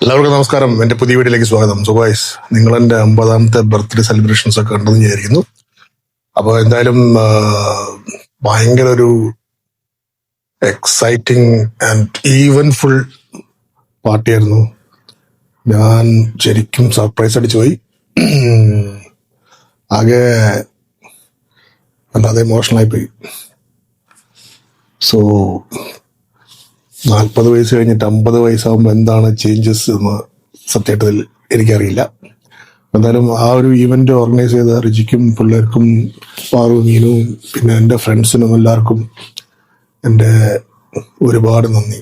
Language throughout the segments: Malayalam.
എല്ലാവർക്കും നമസ്കാരം. എന്റെ പുതിയ വീഡിയോയിലേക്ക് സ്വാഗതം. സോ ഗൈസ്, നിങ്ങൾ എന്റെ 50ാമത്തെ ബർത്ത്ഡേ സെലിബ്രേഷൻസ് ഒക്കെ ഉണ്ടെന്ന് വിചാരിക്കുന്നു. അപ്പോൾ എന്തായാലും ഭയങ്കര ഒരു എക്സൈറ്റിംഗ് ആൻഡ് ഈവൻഫുൾ പാർട്ടിയായിരുന്നു. ഞാൻ ശരിക്കും സർപ്രൈസ് അടിച്ചു പോയി. ആകെ അല്ലാതെ ഇമോഷണലായി പോയി. സോ 40 വയസ്സ് കഴിഞ്ഞിട്ട് 50 വയസ്സാകുമ്പോൾ എന്താണ് ചേഞ്ചസ് എന്ന് സത്യത്തിൽ എനിക്കറിയില്ല. എന്തായാലും ആ ഒരു ഈവന്റ് ഓർഗനൈസ് ചെയ്ത റിജിക്കും പിള്ളേർക്കും പാറുമീനും പിന്നെ എൻ്റെ ഫ്രണ്ട്സിനും എല്ലാവർക്കും എൻ്റെ ഒരുപാട് നന്ദി.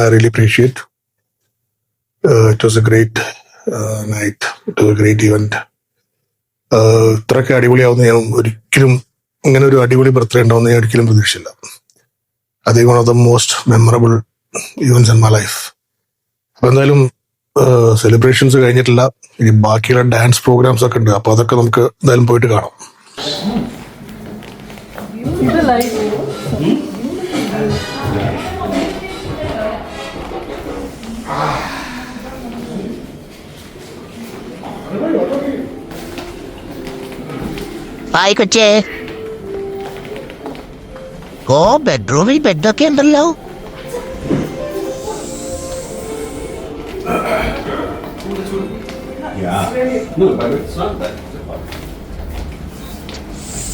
I really appreciate. It was A great night. It was A great event. ഇത്രയൊക്കെ അടിപൊളിയാവുന്ന ഞാൻ ഒരിക്കലും, ഇങ്ങനെ ഒരു അടിപൊളി ബർത്ത്ഡേ ഉണ്ടാവുന്ന ഞാൻ ഒരിക്കലും പ്രതീക്ഷിച്ചില്ല. I think one of the most memorable events in my life. അപ്പൊ എന്തായാലും സെലിബ്രേഷൻസ് കഴിഞ്ഞിട്ടില്ല. ഇനി ബാക്കിയുള്ള ഡാൻസ് പ്രോഗ്രാംസ് ഒക്കെ ഉണ്ട്. അപ്പൊ അതൊക്കെ നമുക്ക് എന്തായാലും പോയിട്ട് കാണാം. ഹായ് കൊച്ചേ. ഓ, ബെഡ്റൂമിൽ ബെഡൊക്കെ ഉണ്ടല്ലോ.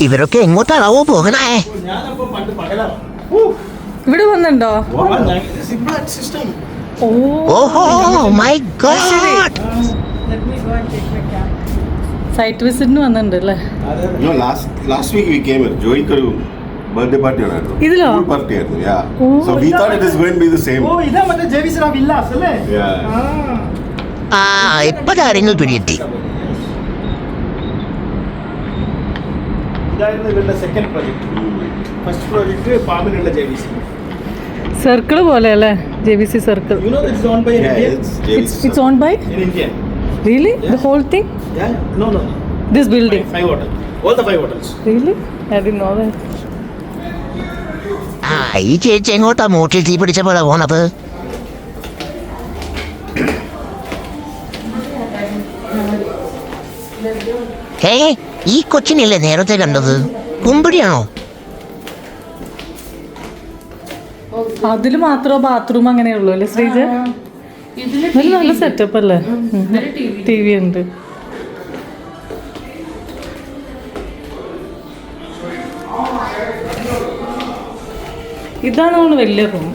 ഇവരൊക്കെ എങ്ങോട്ടാണാവോ പോകണേ? ഇവിടെ വന്നിട്ടുണ്ടോ? ഓഹോ, മൈ ഗോഡ്. സൈറ്റ് വിസിറ്റിന് വന്നിട്ടുണ്ട് അല്ലേ? Last week we came here. Joey Karu birthday party ആയിരുന്നു. ഇതിലോ? Party ആയിരുന്നു. Yeah. So we thought it is going to be the same. ഓ, ഇതാ മറ്റേ ജെവിസറ വില്ലാസ് അല്ലേ? Yeah. ഇപ്പൊ കാര്യങ്ങൾ പിടികിട്ടി. ഇതായിരുന്നു ഇവരുടെ സെക്കൻഡ് പ്രോജക്റ്റ്. ഫസ്റ്റ് പ്രോജക്റ്റ് പാമ്പിനുള്ള ജെവിസി. സർക്കിൾ പോലെ അല്ലേ? JVC circle. You know that it's owned by Yeah, India? It's owned by? In India. Really? The whole thing? Yeah. No. This building? Five hotels. All the 5 hotels. Really? I didn't know that. ഈ ചേച്ചി എങ്ങോട്ടാ മൂട്ടിൽ തീ പിടിച്ച പോലെ പോണത്? ഈ കൊച്ചിനല്ലേ നേരത്തെ കണ്ടത്? കുമ്പിടിയാണോ? അതില് മാത്രമോ ബാത്റൂം അങ്ങനെയുള്ളൂ അല്ലേ ശ്രീജ? നല്ല സെറ്റപ്പ് അല്ലേ? TV ഉണ്ട്. ഇതാണ് വലിയ റൂം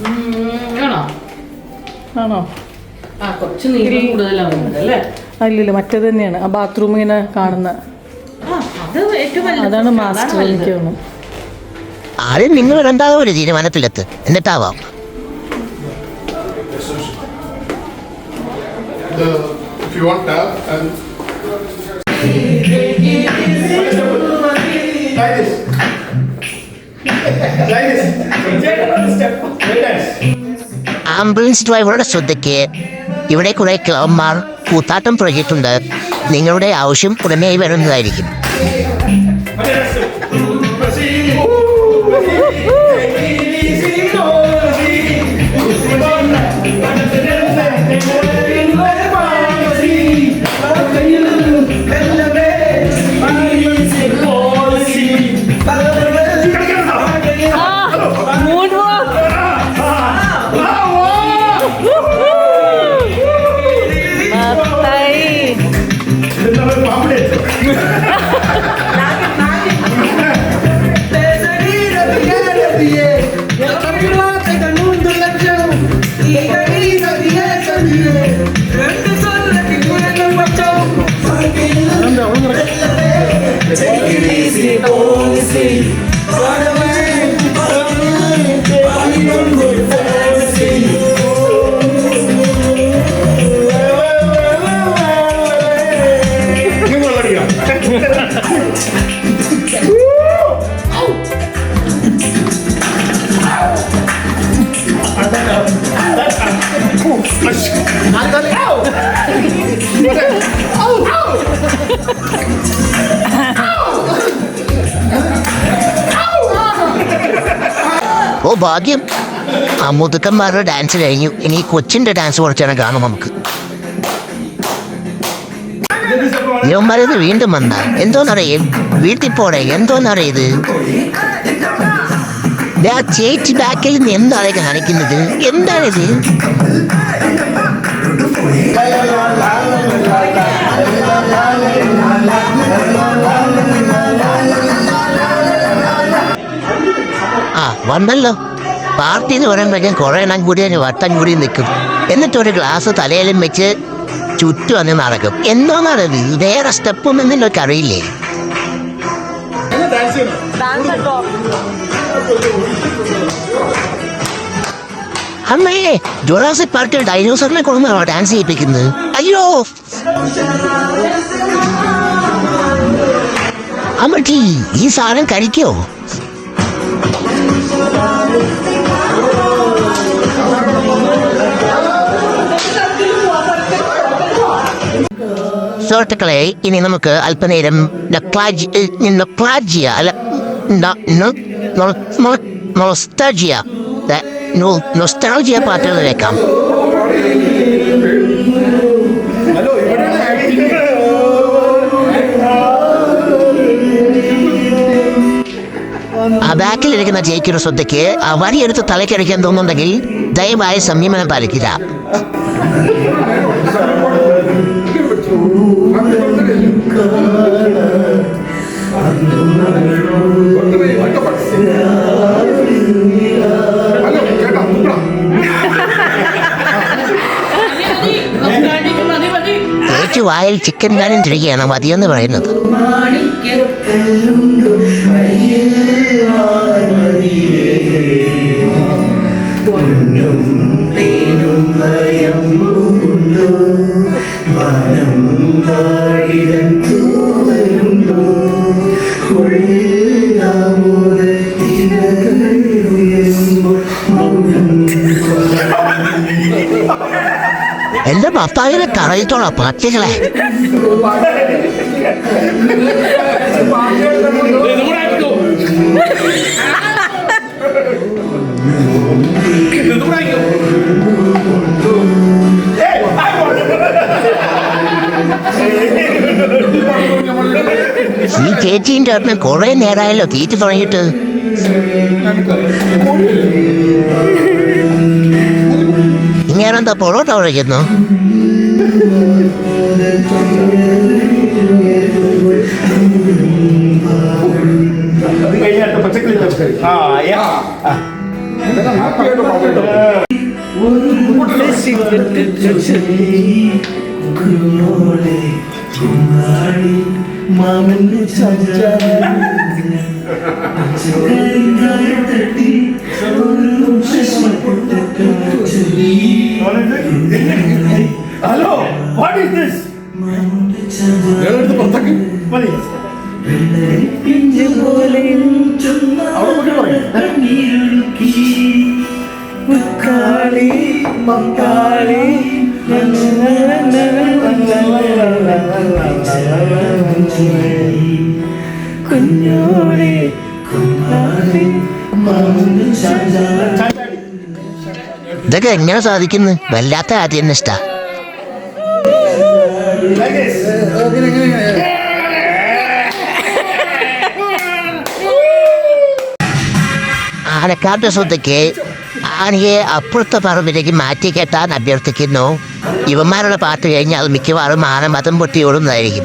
ആണോ? അല്ലല്ല, മറ്റേത് തന്നെയാണ്. ആ ബാത്റൂം ഇങ്ങനെ കാണുന്ന അതാണ് മാസ്റ്റർ. എനിക്ക് തോന്നുന്നു ആദ്യം നിങ്ങൾ രണ്ടാമത് ഒരു തീരുമാനത്തിലെത്ത്, എന്നിട്ടാവാം. If you want tap and ambulance ഡ്രൈവറുടെ ശ്രദ്ധയ്ക്ക്, ഇവിടെ കുറെ ക്ലബ്മാർ കൂത്താട്ടം പ്രൊജക്റ്റ് ഉണ്ട്. നിങ്ങളുടെ ആവശ്യം ഉടനെ വരുന്നതായിരിക്കും. ഓ ഭാഗ്യം, ആ മുതുക്കന്മാരുടെ ഡാൻസ് കഴിഞ്ഞു. ഇനി കൊച്ചിൻ്റെ ഡാൻസ് കുറച്ചേരം കാണും നമുക്ക്. യവന്മാരത് വീണ്ടും വന്ന എന്തോന്നറിയും, വീട്ടിൽ പോടെ എന്തോന്നറിയത്. ചേച്ചി ബാക്കിൽ നിന്ന് എന്താണ് കാണിക്കുന്നത്, എന്താണിത്? വന്നല്ലോ. പാർട്ടി എന്ന് പറയുമ്പോഴേക്കും കുറേ എണ്ണം കൂടി വട്ടം കൂടി നിൽക്കും. എന്നിട്ടൊരു ഗ്ലാസ് തലയിലും വെച്ച് ചുറ്റും വന്ന് നടക്കും. എന്തോന്നാണത്, വേറെ സ്റ്റെപ്പും എന്നൊക്കെ അറിയില്ലേ? അമ്മേ, ജുറാസിക് പാർക്കിൽ ഡൈനോസറിനെ കൊണ്ടാണോ ഡാൻസ് ചെയ്യിപ്പിക്കുന്നത്? അയ്യോ അമ്മച്ചി, ഈ സാധനം കഴിക്കോ? സുഹൃത്തുക്കളെ, ഇനി നമുക്ക് അല്പനേരം നൊസ്റ്റാൾജിയ പാട്ടുകൾ കേൾക്കാം. ആ ബാക്കിലിരിക്കുന്ന ചേച്ചിയുടെ ശ്രദ്ധയ്ക്ക് ആ വരിയെടുത്ത് തലക്കടിക്കാൻ തോന്നുന്നുണ്ടെങ്കിൽ ദയവായി സംയമനം പാലിക്കുക. ചേച്ചി വായിൽ ചിക്കൻ കാനും തിരികെയാണ് മതിയെന്ന് പറയുന്നത്. എന്റെ ഭർത്താവിനെ തറയിട്ടോളാം പട്ടികളെ. ഈ ചേച്ചീൻ്റെ അടുത്ത് കുറെ നേരമായല്ലോ തീറ്റ തുടങ്ങിയിട്ട്. ഇങ്ങനെന്താ പൊറോട്ട കഴിക്കുന്നു? Hello, what is this? ഇതൊക്കെ എങ്ങനെ സാധിക്കുന്നു? വല്ലാത്ത ആദ്യം ഇഷ്ട. ആനക്കാരുടെ ശ്രദ്ധയ്ക്ക് ആനയെ അപ്പുറത്തെ പറമ്പിലേക്ക് മാറ്റി കെട്ടാൻ അഭ്യർത്ഥിക്കുന്നു. ഇവന്മാരുടെ പാട്ട് കഴിഞ്ഞാൽ മിക്കവാറും ആന മതം പൊട്ടി ഓടുന്നതായിരിക്കും.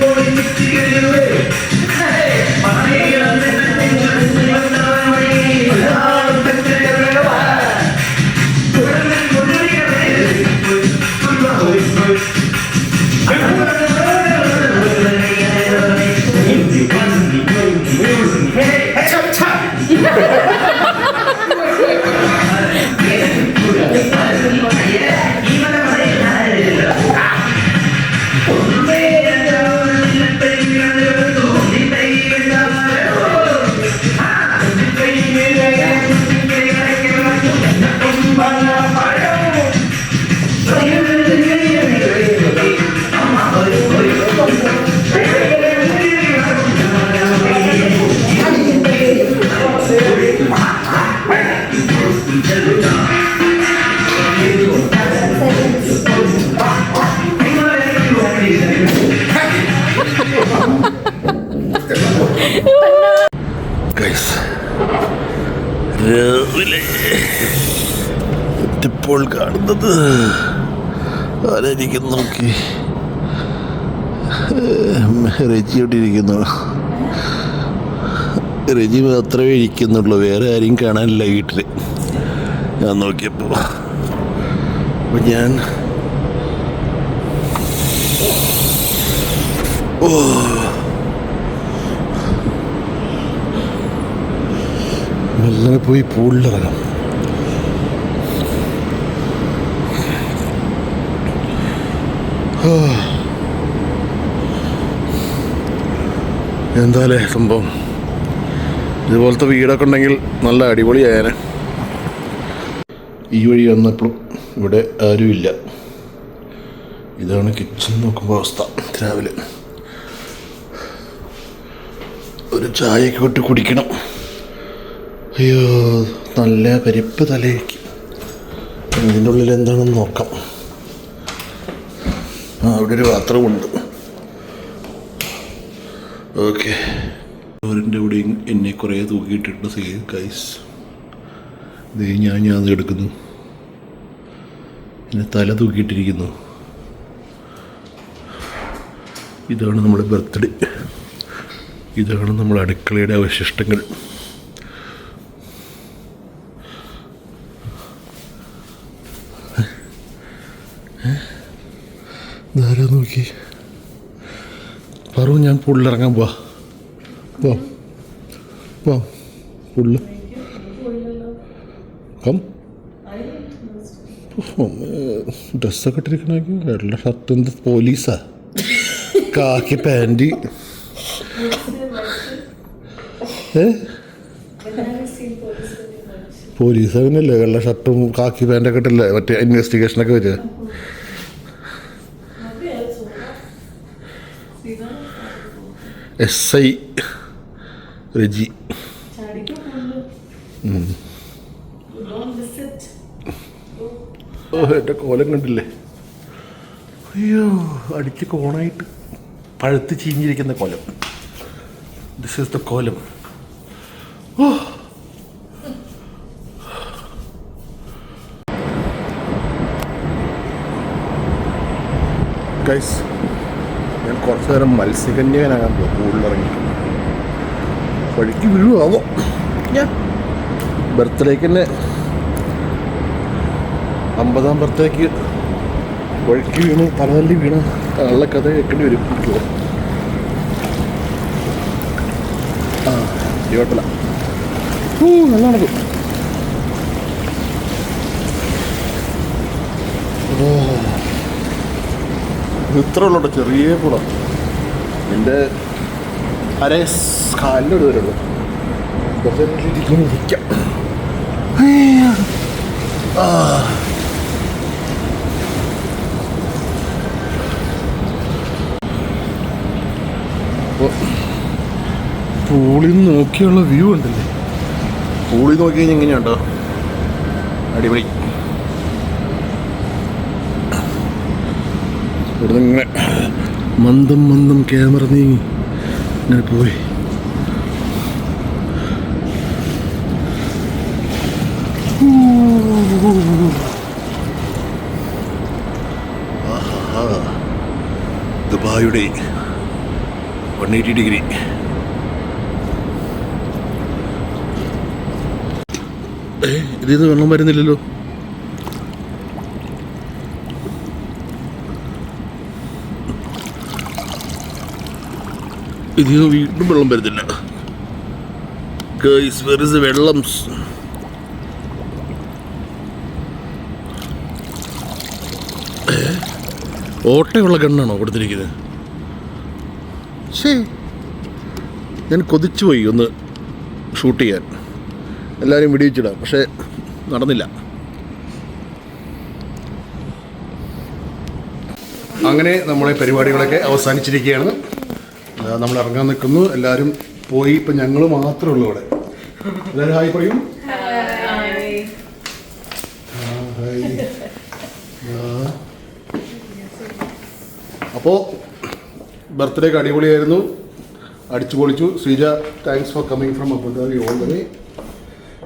രാവിലെ ഇപ്പോൾ കാണുന്നത് ആരായിരിക്കും നോക്കി റെജിയോടെ ഇരിക്കുന്നു. റെജി മാത്രമേ ഇരിക്കുന്നുള്ളൂ, വേറെ ആരെയും കാണാനില്ല വീട്ടിൽ. ഞാൻ നോക്കിയപ്പോൾ അപ്പം ഞാൻ മെല്ലനെ പോയി പൂളിലിറങ്ങാം. എന്താല്ലേ സംഭവം, ഇതുപോലത്തെ വീടൊക്കെ ഉണ്ടെങ്കിൽ നല്ല അടിപൊളിയായേനെ. ഈ വഴി വന്നപ്പോഴും ഇവിടെ ആരുമില്ല. ഇതാണ് കിച്ചൺ നോക്കുമ്പോൾ അവസ്ഥ. രാവിലെ ഒരു ചായയൊക്കെ ഇട്ട് കുടിക്കണം. അയ്യോ, നല്ല പരിപ്പ് തലയ്ക്ക്. ഇതിൻ്റെ ഉള്ളിൽ എന്താണെന്ന് നോക്കാം. അവിടെ ഒരു ബാത്റൂമുണ്ട്. ഓക്കെ, അവരുടെ കൂടെ എന്നെ കുറേ തൂക്കിയിട്ടിട്ടുണ്ട്. സേവ് ഗൈസ്, ഇത് ഞാൻ എടുക്കുന്നു. എന്നെ തല തൂക്കിയിട്ടിരിക്കുന്നു. ഇതാണ് നമ്മുടെ ബർത്ത്ഡേ. ഇതാണ് നമ്മുടെ അടുക്കളയുടെ അവശിഷ്ടങ്ങൾ. ധാരാ നോക്കി പറു, ഞാൻ പുള്ളിറങ്ങാൻ പോവാ. പുള്ളി ഡ്രസ്സൊക്കെ ഇട്ടിരിക്കണമെങ്കിൽ വെള്ള ഷർട്ട്, എന്ത് പോലീസാ, കാക്കി പാൻറ്. പോലീസ് അങ്ങനല്ലേ, വെള്ള ഷർട്ടും കാക്കി പാൻറ്റൊക്കെ ഇട്ടല്ലേ മറ്റേ ഇൻവെസ്റ്റിഗേഷനൊക്കെ വരിക. SI റെജി. എൻ്റെ കോലം കണ്ടില്ലേ? അയ്യോ, അടിച്ച് കോണായിട്ട് പഴുത്ത് ചീഞ്ഞിരിക്കുന്ന കോലം. ദിസ് ഈസ് ദ കോലം. ഗൈസ്, ഞാൻ കുറച്ച് നേരം മത്സ്യകന്യകനാകാൻ പോകും. കൂടുതലിറങ്ങി വഴിക്ക് വീഴുമാവോ? ബർത്ത്ഡേക്ക് തന്നെ 50ാം ബർത്ത്ഡേക്ക് വഴിക്ക് വീണ് തലതല്ലി വീണ് ഉള്ള കഥ കേൾക്കേണ്ടി വരും. ഇവട്ടല നല്ല നടക്കും. ഇത്ര ഉള്ളൂ, ചെറിയ പുള. എൻ്റെ അരേ കാലിൻ്റെ ഒരു വരുള്ളൂ. ഇരിക്കാം. അപ്പോൾ പൂളിൽ നിന്ന് നോക്കിയുള്ള വ്യൂ ഉണ്ടല്ലേ, പൂളിൽ നോക്കി കഴിഞ്ഞാൽ എങ്ങനെയുണ്ടോ, അടിപൊളി. ഇവിടുന്ന് ഇങ്ങനെ മന്ദം ക്യാമറ നീങ്ങി ഇങ്ങനെ പോയി. ദുബായിയുടെ 180 ഡിഗ്രി. ഇതിൽ വെള്ളം വരുന്നില്ലല്ലോ. ഇതിൽ വീണ്ടും വെള്ളം വരുന്നില്ല. ഗൈസ്, വെർ ഇസ് വെള്ളം? ഓട്ടയുള്ള ഗണ്ണാണോ കൊടുത്തിരിക്കുന്നത്? ശരി, ഞാൻ കൊതിച്ചു പോയി ഒന്ന് ഷൂട്ട് ചെയ്യാൻ, എല്ലാവരും വെടിവെച്ചിടാം, പക്ഷേ നടന്നില്ല. അങ്ങനെ നമ്മളെ പരിപാടികളൊക്കെ അവസാനിച്ചിരിക്കുകയാണ്. നമ്മൾ ഇറങ്ങാൻ നിൽക്കുന്നു. എല്ലാവരും പോയി. ഇപ്പം ഞങ്ങൾ മാത്രമേ ഉള്ളൂ ഇവിടെ. എല്ലാവരും ഹായ് പറയും. അപ്പോൾ ബർത്ത്ഡേ ഒക്കെ അടിപൊളിയായിരുന്നു, അടിച്ചു പൊളിച്ചു. Sreeja, thanks for coming from Abu Dhabi all the way.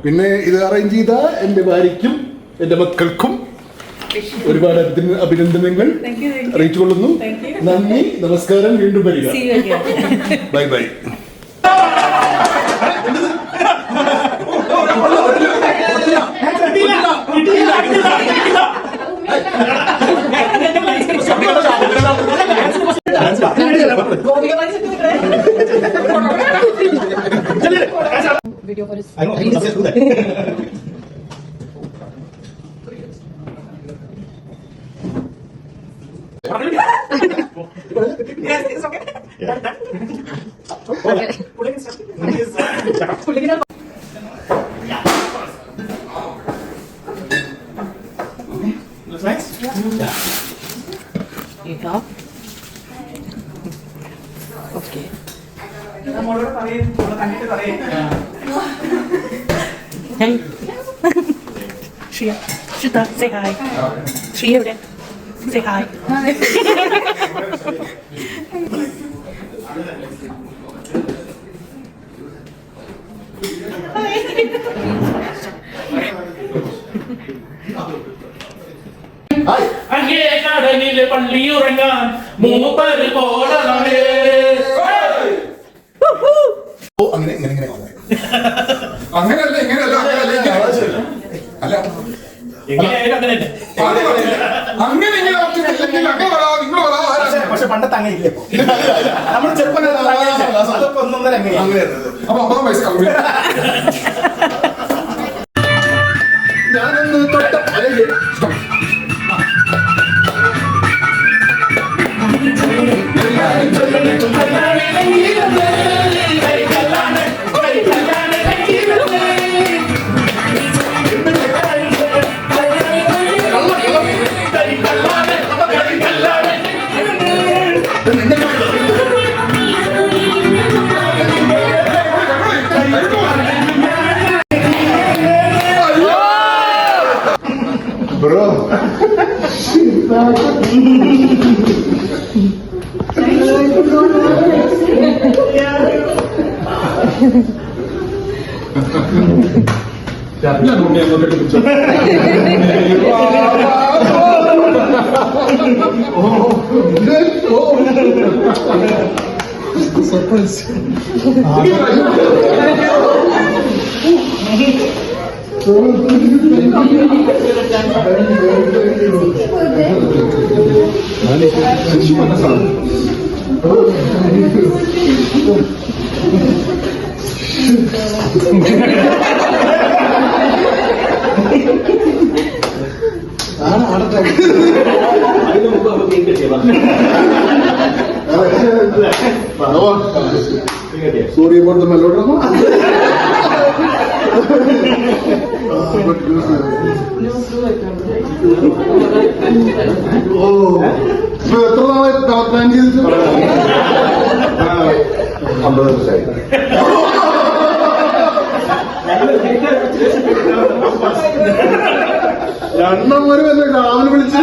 പിന്നെ ഇത് അറേഞ്ച് ചെയ്ത എൻ്റെ ഭാര്യയ്ക്കും എൻ്റെ മക്കൾക്കും ഒരുപാട് അഭിനന്ദനങ്ങൾ അറിയിച്ചുകൊള്ളുന്നു. നന്ദി, നമസ്കാരം, വീണ്ടും വരിക. Bye bye. Video for his. I know. Let's do that. Yes, it's okay. Looks nice. Yeah. You go. Okay. Hey. Shriya. Shrita, say hi. Shriya, say hi. അങ്ങേ കടലിലെ പള്ളിയുറങ്ങാൻ മൂപ്പര് പോടണമേ. അങ്ങനെയല്ല ഇങ്ങനെയല്ല അല്ല എങ്ങനെയായാലും അങ്ങനെ തന്നെ. അങ്ങനെ ഇങ്ങനെ പക്ഷെ പണ്ടത്തെ അങ്ങനെ ഇല്ല. നമ്മൾ ചെറുപ്പം അതൊക്കെ ഒന്നൊന്നര അപ്പൊ 50 പൈസ കമ്മി. ഞാനൊന്ന് തൊട്ട bro surprise. Sorry about the melodrama. എത്ര നാളെ പ്ലാൻ ചെയ്തിട്ട് 50 ദിവസമായി. രണ്ടെണ്ണം വരെ രാവിലെ വിളിച്ച്